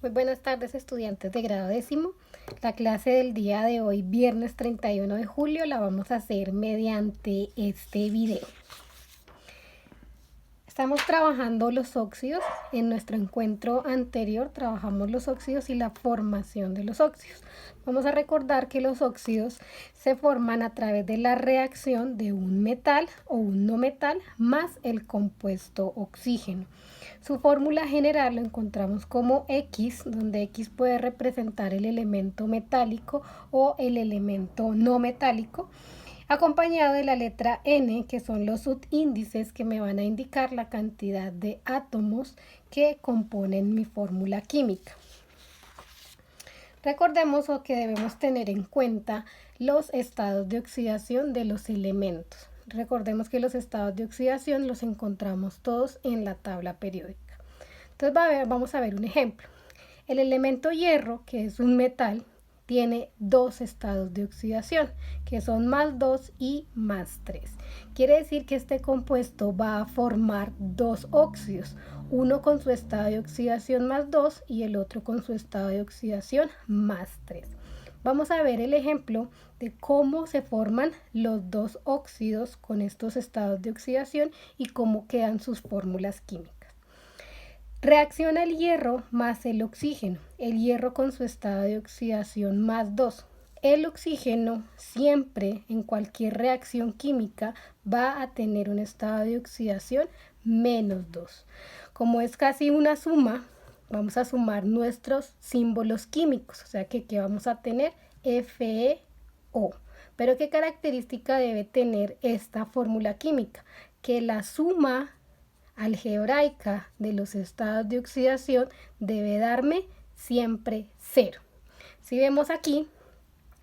Muy buenas tardes, estudiantes de grado décimo. La clase del día de hoy, viernes 31 de julio, la vamos a hacer mediante este video. Estamos trabajando los óxidos. En nuestro encuentro anterior trabajamos los óxidos y la formación de los óxidos. Vamos a recordar que los óxidos se forman a través de la reacción de un metal o un no metal más el compuesto oxígeno. Su fórmula general lo encontramos como X, donde X puede representar el elemento metálico o el elemento no metálico, acompañado de la letra N, que son los subíndices que me van a indicar la cantidad de átomos que componen mi fórmula química. Recordemos que debemos tener en cuenta los estados de oxidación de los elementos. Recordemos que los estados de oxidación los encontramos todos en la tabla periódica. Entonces vamos a ver un ejemplo. El elemento hierro, que es un metal, tiene dos estados de oxidación, que son +2 y +3. Quiere decir que este compuesto va a formar dos óxidos, uno con su estado de oxidación +2 y el otro con su estado de oxidación +3. Vamos a ver el ejemplo de cómo se forman los dos óxidos con estos estados de oxidación y cómo quedan sus fórmulas químicas. Reacciona el hierro más el oxígeno, el hierro con su estado de oxidación +2. El oxígeno siempre en cualquier reacción química va a tener un estado de oxidación -2. Como es casi una suma, vamos a sumar nuestros símbolos químicos, o sea que vamos a tener FeO. Pero ¿qué característica debe tener esta fórmula química? Que la suma algebraica de los estados de oxidación debe darme siempre 0. Si vemos aquí,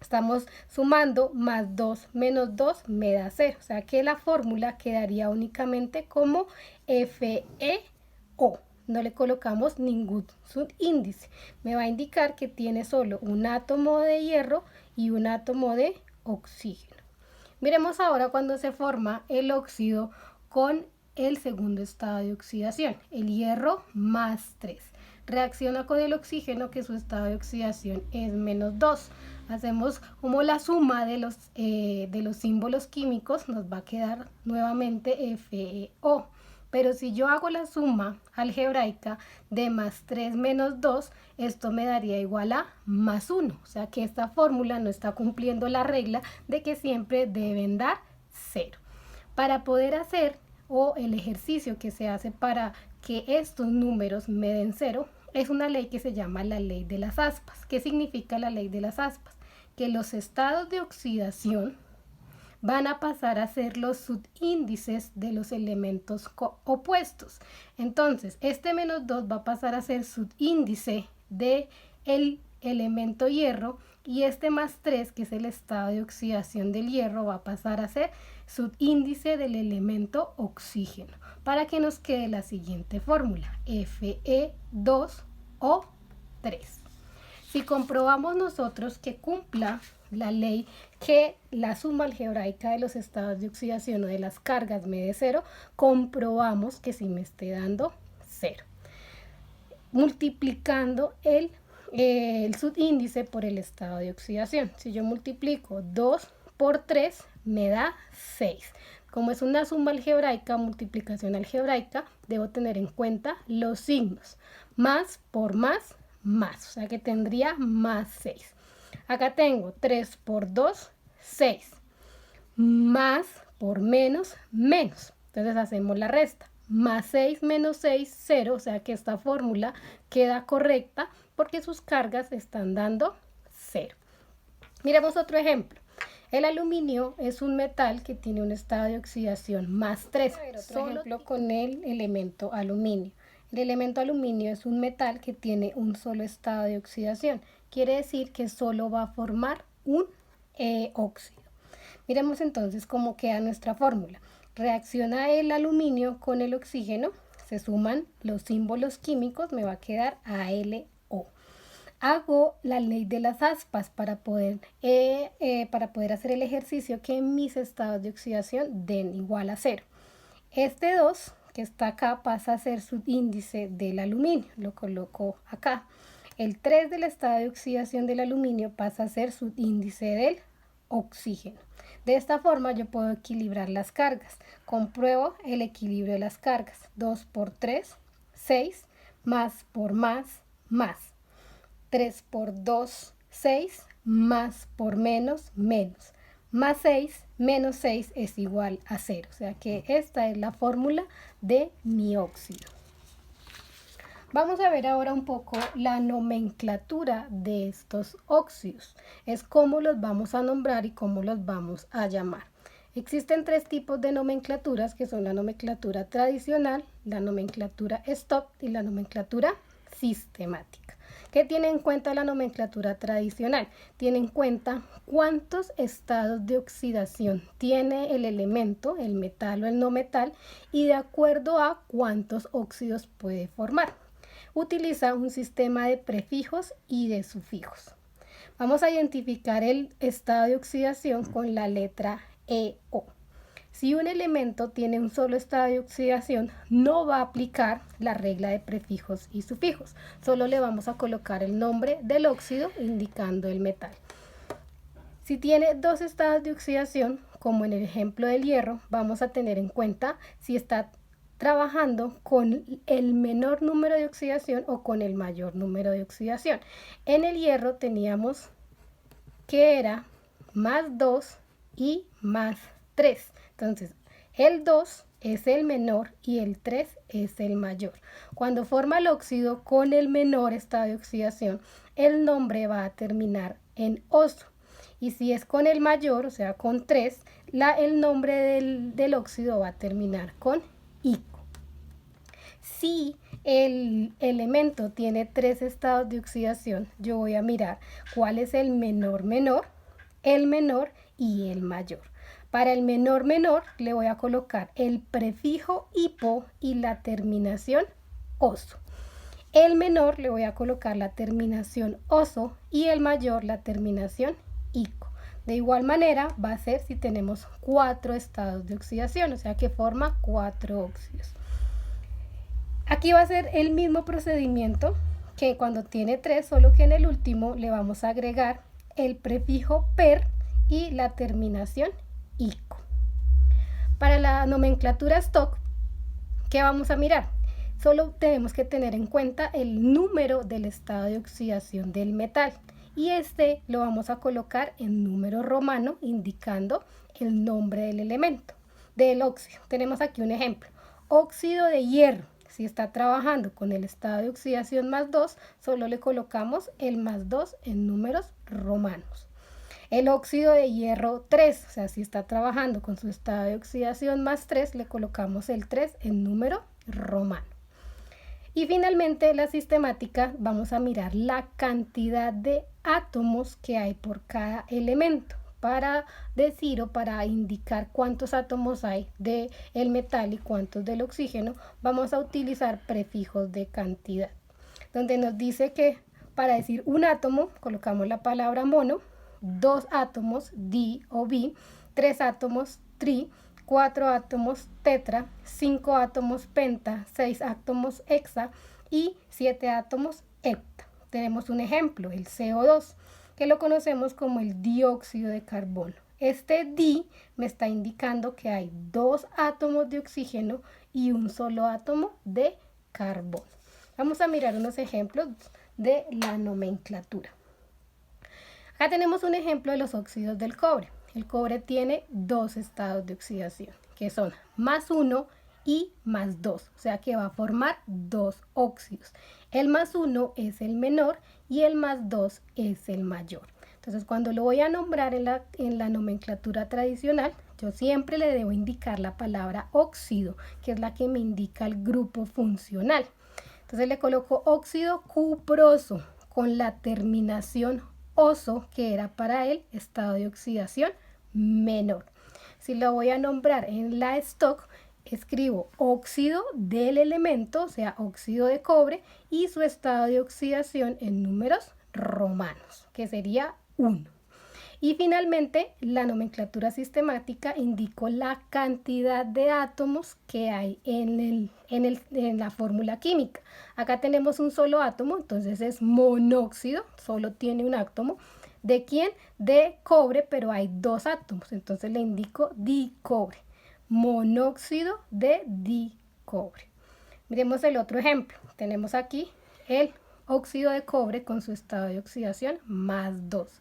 estamos sumando +2 menos 2 me da 0, o sea que la fórmula quedaría únicamente como FeO. No le colocamos ningún subíndice. Me va a indicar que tiene solo un átomo de hierro y un átomo de oxígeno. Miremos ahora cuando se forma el óxido con el segundo estado de oxidación, el hierro +3. Reacciona con el oxígeno, que su estado de oxidación es -2. Hacemos como la suma de los símbolos químicos, nos va a quedar nuevamente FeO. Pero si yo hago la suma algebraica de +3 menos 2, esto me daría igual a +1. O sea que esta fórmula no está cumpliendo la regla de que siempre deben dar 0. Para poder hacer el ejercicio que se hace para que estos números me den 0, es una ley que se llama la ley de las aspas. ¿Qué significa la ley de las aspas? Que los estados de oxidación van a pasar a ser los subíndices de los elementos opuestos. Entonces, este -2 va a pasar a ser subíndice del elemento hierro y este +3, que es el estado de oxidación del hierro, va a pasar a ser subíndice del elemento oxígeno, para que nos quede la siguiente fórmula, Fe2O3. Si comprobamos nosotros que cumpla la ley que la suma algebraica de los estados de oxidación o de las cargas me dé 0, comprobamos que sí me esté dando 0. Multiplicando el subíndice por el estado de oxidación. Si yo multiplico 2 por 3 me da 6. Como es una suma algebraica, multiplicación algebraica, debo tener en cuenta los signos. Más por más, más. O sea que tendría +6. Acá tengo 3 por 2, 6. Más por menos, menos. Entonces hacemos la resta. +6 menos 6, 0. O sea que esta fórmula queda correcta porque sus cargas están dando 0. Miremos otro ejemplo. El aluminio es un metal que tiene un estado de oxidación +3. Otro ejemplo con el elemento aluminio. El elemento aluminio es un metal que tiene un solo estado de oxidación. Quiere decir que solo va a formar un óxido. Miremos entonces cómo queda nuestra fórmula. Reacciona el aluminio con el oxígeno, se suman los símbolos químicos, me va a quedar AlO. Hago la ley de las aspas para poder hacer el ejercicio que mis estados de oxidación den igual a 0. Este 2 que está acá pasa a ser subíndice del aluminio, lo coloco acá. El 3 del estado de oxidación del aluminio pasa a ser su índice del oxígeno. De esta forma yo puedo equilibrar las cargas. Compruebo el equilibrio de las cargas. 2 por 3, 6, más por más. 3 por 2, 6, más por menos, menos. Más 6 menos 6 es igual a 0. O sea que esta es la fórmula de mi óxido. Vamos a ver ahora un poco la nomenclatura de estos óxidos. Es cómo los vamos a nombrar y cómo los vamos a llamar. Existen 3 tipos de nomenclaturas, que son la nomenclatura tradicional, la nomenclatura Stock y la nomenclatura sistemática. ¿Qué tiene en cuenta la nomenclatura tradicional? Tiene en cuenta cuántos estados de oxidación tiene el elemento, el metal o el no metal, y de acuerdo a cuántos óxidos puede formar. Utiliza un sistema de prefijos y de sufijos. Vamos a identificar el estado de oxidación con la letra EO. Si un elemento tiene un solo estado de oxidación, no va a aplicar la regla de prefijos y sufijos. Solo le vamos a colocar el nombre del óxido indicando el metal. Si tiene 2 estados de oxidación, como en el ejemplo del hierro, vamos a tener en cuenta si está trabajando con el menor número de oxidación o con el mayor número de oxidación. En el hierro teníamos que era más 2 y más 3. Entonces, el 2 es el menor y el 3 es el mayor. Cuando forma el óxido con el menor estado de oxidación, el nombre va a terminar en oso. Y si es con el mayor, o sea, con 3, el nombre del óxido va a terminar con ico. Si el elemento tiene 3 estados de oxidación, yo voy a mirar cuál es el menor el menor y el mayor. Para el menor le voy a colocar el prefijo hipo y la terminación oso. El menor le voy a colocar la terminación oso y el mayor la terminación ico. De igual manera va a ser si tenemos 4 estados de oxidación, o sea que forma 4 óxidos. Aquí va a ser el mismo procedimiento que cuando tiene 3, solo que en el último le vamos a agregar el prefijo per y la terminación ico. Para la nomenclatura stock, ¿qué vamos a mirar? Solo tenemos que tener en cuenta el número del estado de oxidación del metal y este lo vamos a colocar en número romano indicando el nombre del elemento, del óxido. Tenemos aquí un ejemplo, óxido de hierro. Si está trabajando con el estado de oxidación más 2, solo le colocamos el más 2 en números romanos. El óxido de hierro 3, o sea, si está trabajando con su estado de oxidación más 3, le colocamos el 3 en número romano. Y finalmente, la sistemática, vamos a mirar la cantidad de átomos que hay por cada elemento. Para decir o para indicar cuántos átomos hay del metal y cuántos del oxígeno, vamos a utilizar prefijos de cantidad, donde nos dice que para decir un átomo colocamos la palabra mono, 2 átomos di o bi, 3 átomos tri, 4 átomos tetra, 5 átomos penta, 6 átomos hexa y 7 átomos hepta. Tenemos un ejemplo, el CO2, que lo conocemos como el dióxido de carbono. Este di me está indicando que hay 2 átomos de oxígeno y un solo átomo de carbono. Vamos a mirar unos ejemplos de la nomenclatura. Acá tenemos un ejemplo de los óxidos del cobre. El cobre tiene 2 estados de oxidación, que son más 1 y más 2, o sea que va a formar 2 óxidos. El más 1 es el menor y el más 2 es el mayor. Entonces, cuando lo voy a nombrar en la nomenclatura tradicional, yo siempre le debo indicar la palabra óxido, que es la que me indica el grupo funcional. Entonces le coloco óxido cuproso con la terminación oso, que era para el estado de oxidación menor. Si lo voy a nombrar en la stock, escribo óxido del elemento, o sea, óxido de cobre, y su estado de oxidación en números romanos, que sería 1. Y finalmente, la nomenclatura sistemática indicó la cantidad de átomos que hay en la fórmula química. Acá tenemos un solo átomo, entonces es monóxido, solo tiene un átomo. ¿De quién? De cobre, pero hay dos átomos, entonces le indico dicobre. Monóxido de dicobre. Miremos el otro ejemplo. Tenemos aquí el óxido de cobre con su estado de oxidación más 2.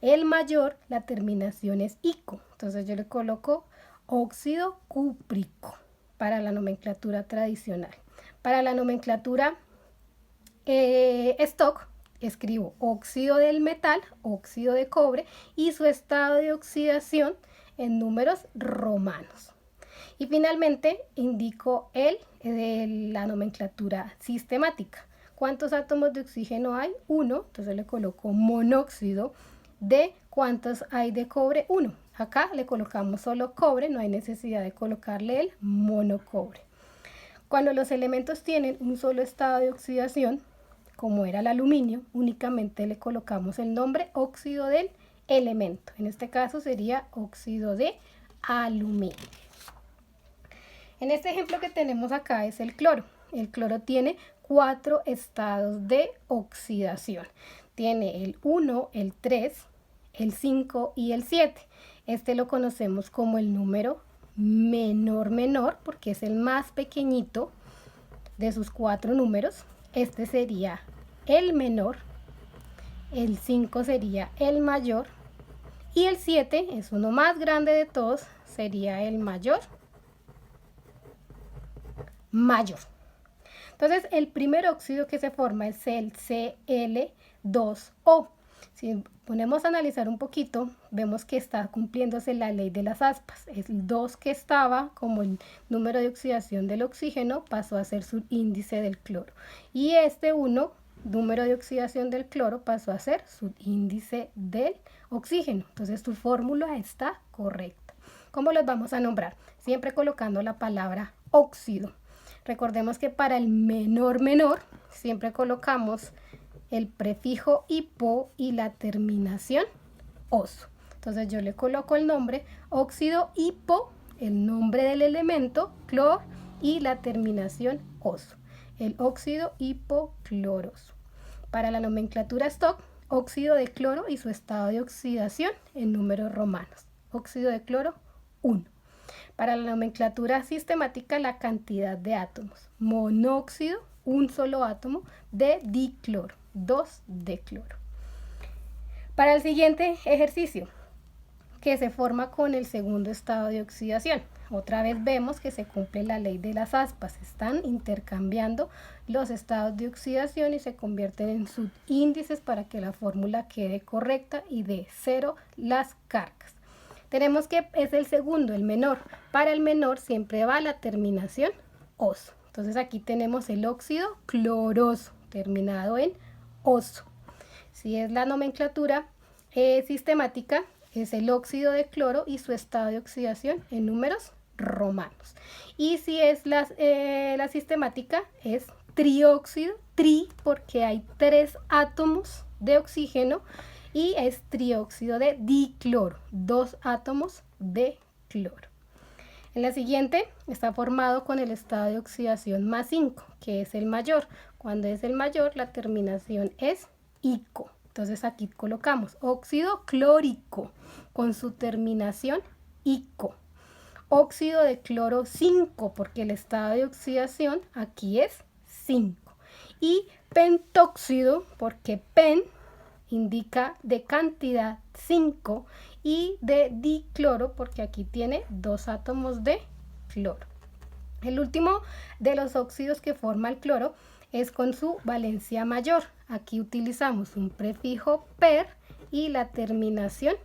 El mayor, la terminación es ico. Entonces yo le coloco óxido cúprico para la nomenclatura tradicional. Para la nomenclatura stock, escribo óxido del metal, óxido de cobre y su estado de oxidación en números romanos. Y finalmente indico la nomenclatura sistemática. ¿Cuántos átomos de oxígeno hay? 1, entonces le coloco monóxido de ¿cuántos hay de cobre? 1. Acá le colocamos solo cobre, no hay necesidad de colocarle el monocobre. Cuando los elementos tienen un solo estado de oxidación, como era el aluminio, únicamente le colocamos el nombre óxido del elemento. En este caso sería óxido de aluminio. En este ejemplo que tenemos acá es el cloro. El cloro tiene 4 estados de oxidación. Tiene el 1, el 3, el 5 y el 7. Este lo conocemos como el número menor porque es el más pequeñito de sus 4 números. Este sería el menor, el 5 sería el mayor y el 7 es uno más grande de todos, sería el mayor. Entonces el primer óxido que se forma es el Cl2O. Si ponemos a analizar un poquito, vemos que está cumpliéndose la ley de las aspas. El 2 que estaba como el número de oxidación del oxígeno pasó a ser subíndice del cloro. Y este 1, número de oxidación del cloro, pasó a ser subíndice del oxígeno. Entonces tu fórmula está correcta. ¿Cómo los vamos a nombrar? Siempre colocando la palabra óxido. Recordemos que para el menor siempre colocamos el prefijo hipo y la terminación oso. Entonces yo le coloco el nombre óxido hipo, el nombre del elemento, clor, y la terminación oso. El óxido hipocloroso. Para la nomenclatura stock, óxido de cloro y su estado de oxidación en números romanos. Óxido de cloro 1. Para la nomenclatura sistemática, la cantidad de átomos. Monóxido, un solo átomo, de dicloro, 2 de cloro. Para el siguiente ejercicio, que se forma con el segundo estado de oxidación. Otra vez vemos que se cumple la ley de las aspas. Están intercambiando los estados de oxidación y se convierten en subíndices para que la fórmula quede correcta y dé 0 las cargas. Tenemos que es el segundo, el menor. Para el menor siempre va la terminación oso. Entonces aquí tenemos el óxido cloroso, terminado en oso. Si es la nomenclatura sistemática, es el óxido de cloro y su estado de oxidación en números romanos. Y si es la sistemática, es trióxido, porque hay 3 átomos de oxígeno, y es trióxido de dicloro, 2 átomos de cloro. En la siguiente está formado con el estado de oxidación más 5, que es el mayor. Cuando es el mayor, la terminación es ico. Entonces aquí colocamos óxido clórico con su terminación ico. Óxido de cloro 5, porque el estado de oxidación aquí es 5. Y pentóxido, porque pen indica de cantidad 5, y de dicloro porque aquí tiene 2 átomos de cloro. El último de los óxidos que forma el cloro es con su valencia mayor. Aquí utilizamos un prefijo per y la terminación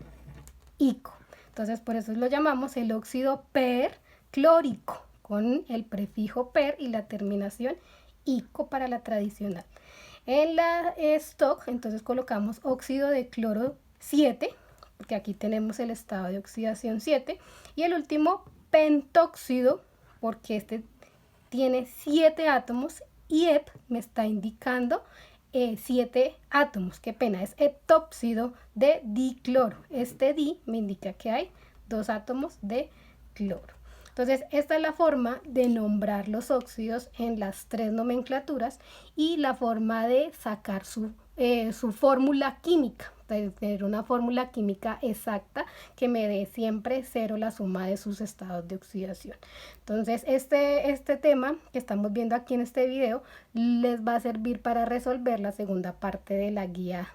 ico. Entonces por eso lo llamamos el óxido perclórico, con el prefijo per y la terminación ico para la tradicional. En la stock, entonces colocamos óxido de cloro 7, porque aquí tenemos el estado de oxidación 7. Y el último, pentóxido, porque este tiene 7 átomos y EP me está indicando 7 átomos, qué pena, es heptóxido de dicloro. Este di me indica que hay 2 átomos de cloro. Entonces, esta es la forma de nombrar los óxidos en las 3 nomenclaturas y la forma de sacar su fórmula química, de tener una fórmula química exacta que me dé siempre 0 la suma de sus estados de oxidación. Entonces, este tema que estamos viendo aquí en este video les va a servir para resolver la segunda parte de la guía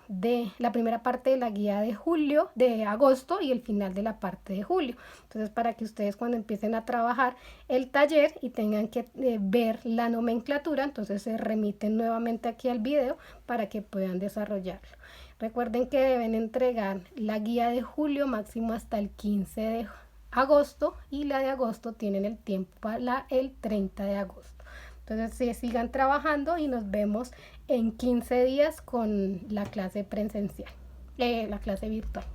la primera parte de la guía de agosto y el final de la parte de julio. Entonces, para que ustedes cuando empiecen a trabajar el taller y tengan que ver la nomenclatura, entonces se remiten nuevamente aquí al video para que puedan desarrollarlo. Recuerden que deben entregar la guía de julio máximo hasta el 15 de agosto y la de agosto tienen el tiempo para el 30 de agosto. Entonces sigan trabajando y nos vemos en 15 días con la clase presencial, la clase virtual.